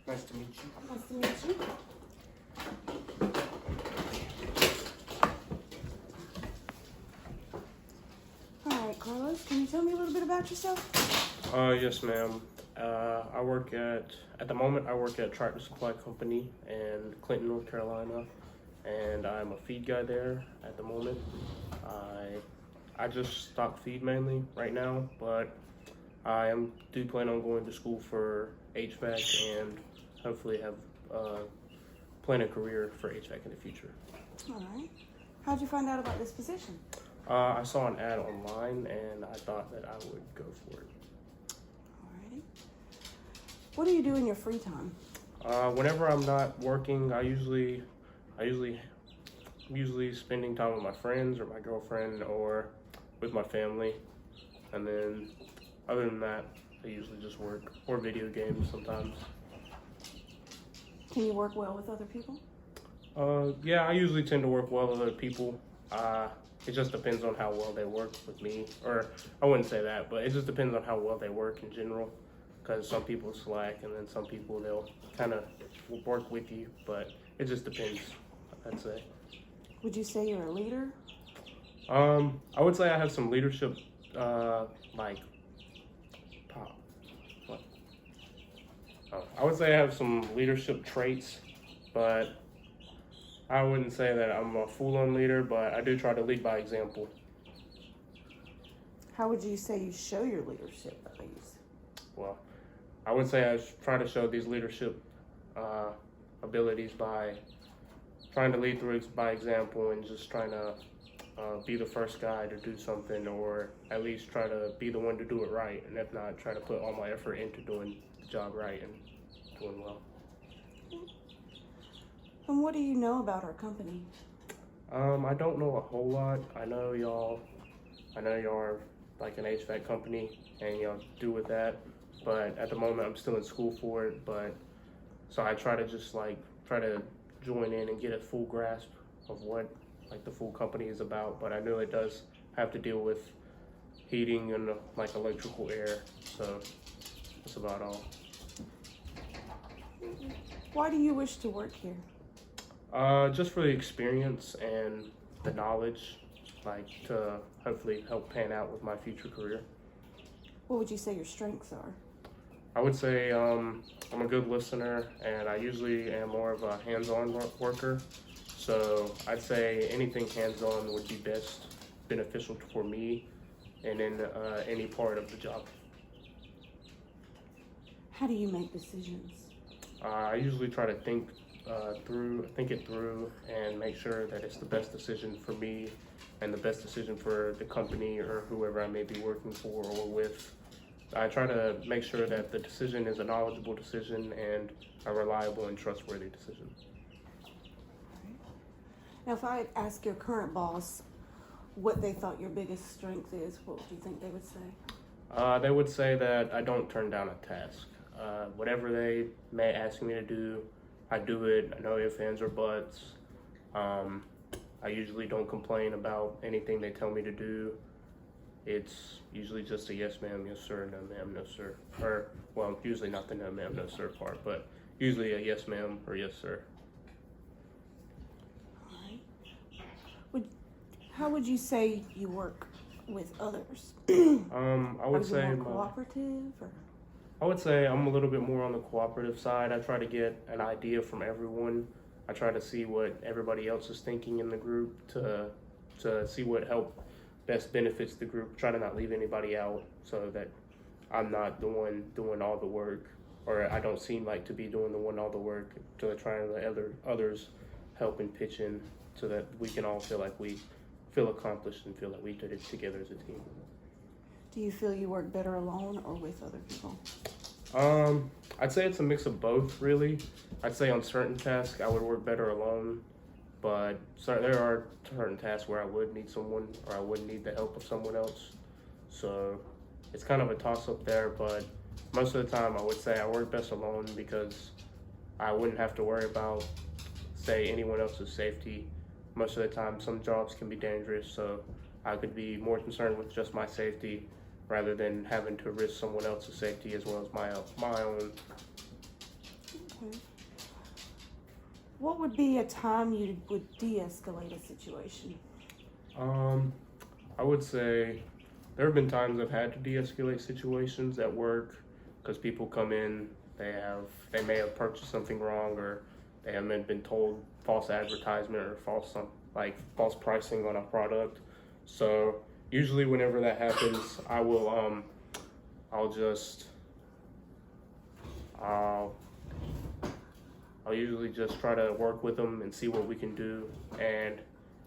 Nice to meet you. Nice to meet you. All right, Carlos, can you tell me a little bit about yourself? Yes, ma'am. I work at the moment, I work at Tractor Supply Company in Clinton, North Carolina, and I'm a feed guy there at the moment. I just stock feed mainly right now, but do plan on going to school for HVAC and hopefully have plan a career for HVAC in the future. All right. How'd you find out about this position? I saw an ad online and I thought that I would go for it. Alrighty. What do you do in your free time? Whenever I'm not working, I'm usually spending time with my friends or my girlfriend or with my family. And then other than that, I usually just work or video games sometimes. Can you work well with other people? Yeah, I usually tend to work well with other people. It just depends on how well they work with me, or I wouldn't say that, but it just depends on how well they work in general. Because some people slack, and then some people they'll kind of work with you, but it just depends. I'd say. Would you say you're a leader? I would say I have some leadership, I would say I have some leadership traits, but I wouldn't say that I'm a full-on leader, but I do try to lead by example. How would you say you show your leadership abilities? Well, I would say I try to show these leadership abilities by trying to lead by example and just trying to be the first guy to do something, or at least try to be the one to do it right, and if not, try to put all my effort into doing the job right and doing well. And what do you know about our company? I don't know a whole lot. I know y'all are like an HVAC company and y'all do with that, but at the moment I'm still in school for it, so I try to just try to join in and get a full grasp of what the full company is about, but I know it does have to deal with heating and electrical air, so that's about all. Why do you wish to work here? Just for the experience and the knowledge, to hopefully help pan out with my future career. What would you say your strengths are? I would say I'm a good listener, and I usually am more of a hands-on worker. So I'd say anything hands-on would be best beneficial for me and in any part of the job. How do you make decisions? I usually try to think it through and make sure that it's the best decision for me and the best decision for the company or whoever I may be working for or with. I try to make sure that the decision is a knowledgeable decision and a reliable and trustworthy decision. Now, if I ask your current boss what they thought your biggest strength is, what would you think they would say? They would say that I don't turn down a task. Whatever they may ask me to do, I do it. I know ifs, ands, or buts. I usually don't complain about anything they tell me to do. It's usually just a yes ma'am, yes sir, no ma'am, no sir. Or, well, usually not the no ma'am, no sir part, but usually a yes ma'am or yes sir. All right. How would you say you work with others? I would say more cooperative, or? I would say I'm a little bit more on the cooperative side. I try to get an idea from everyone. I try to see what everybody else is thinking in the group to see what best benefits the group. Try to not leave anybody out so that I'm not the one doing all the work, or I don't seem like to be doing the one all the work, to try and let others help and pitch in so that we can all feel like we feel accomplished and feel like we did it together as a team. Do you feel you work better alone or with other people? I'd say it's a mix of both, really. I'd say on certain tasks I would work better alone, but there are certain tasks where I would need someone, or I would need the help of someone else. So it's kind of a toss-up there, but most of the time I would say I work best alone because I wouldn't have to worry about, say, anyone else's safety. Most of the time some jobs can be dangerous, so I could be more concerned with just my safety rather than having to risk someone else's safety as well as my own. Okay. What would be a time you would de-escalate a situation? I would say there have been times I've had to de-escalate situations at work because people come in, they may have purchased something wrong, or they haven't been told false advertisement or false pricing on a product. So usually whenever that happens, I'll usually just try to work with them and see what we can do. And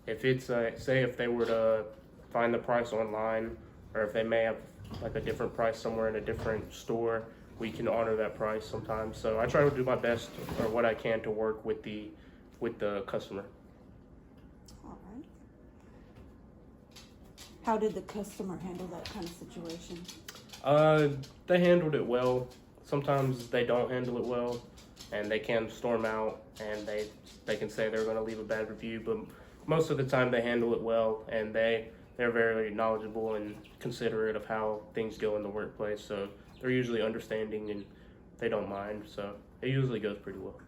if it's say if they were to find the price online, or if they may have like a different price somewhere in a different store, we can honor that price sometimes. So I try to do my best or what I can to work with the customer. All right. How did the customer handle that kind of situation? They handled it well. Sometimes they don't handle it well, and they can storm out and they can say they're going to leave a bad review, but most of the time they handle it well, and they're very knowledgeable and considerate of how things go in the workplace. So they're usually understanding and they don't mind. So it usually goes pretty well.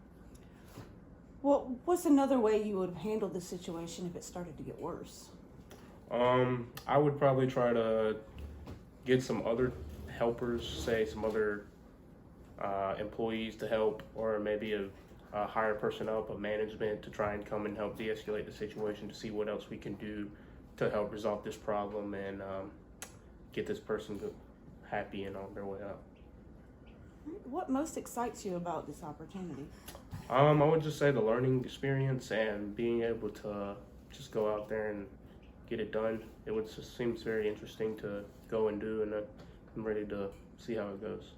Well, what's another way you would handle the situation if it started to get worse? I would probably try to get some other helpers, say some other employees to help, or maybe hire personnel up, a management to try and come and help de-escalate the situation to see what else we can do to help resolve this problem and get this person happy and on their way out. What most excites you about this opportunity? I would just say the learning experience and being able to just go out there and get it done. It would just seems very interesting to go and do, and I'm ready to see how it goes.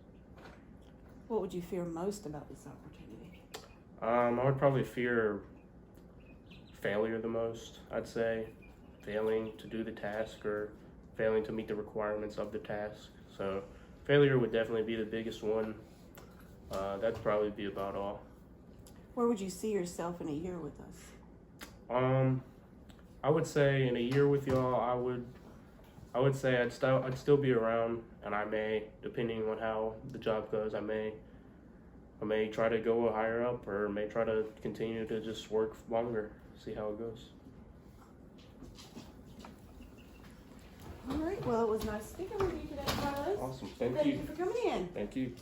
What would you fear most about this opportunity? I would probably fear failure the most. I'd say failing to do the task or failing to meet the requirements of the task. So failure would definitely be the biggest one. That'd probably be about all. Where would you see yourself in a year with us? I would say in a year with y'all, I would say I'd still be around, and I may, depending on how the job goes, I may try to go higher up, or may try to continue to just work longer, see how it goes. All right. Well, it was nice speaking with you today, Carlos. Awesome. Thank Thank you. you for coming in. Thank you.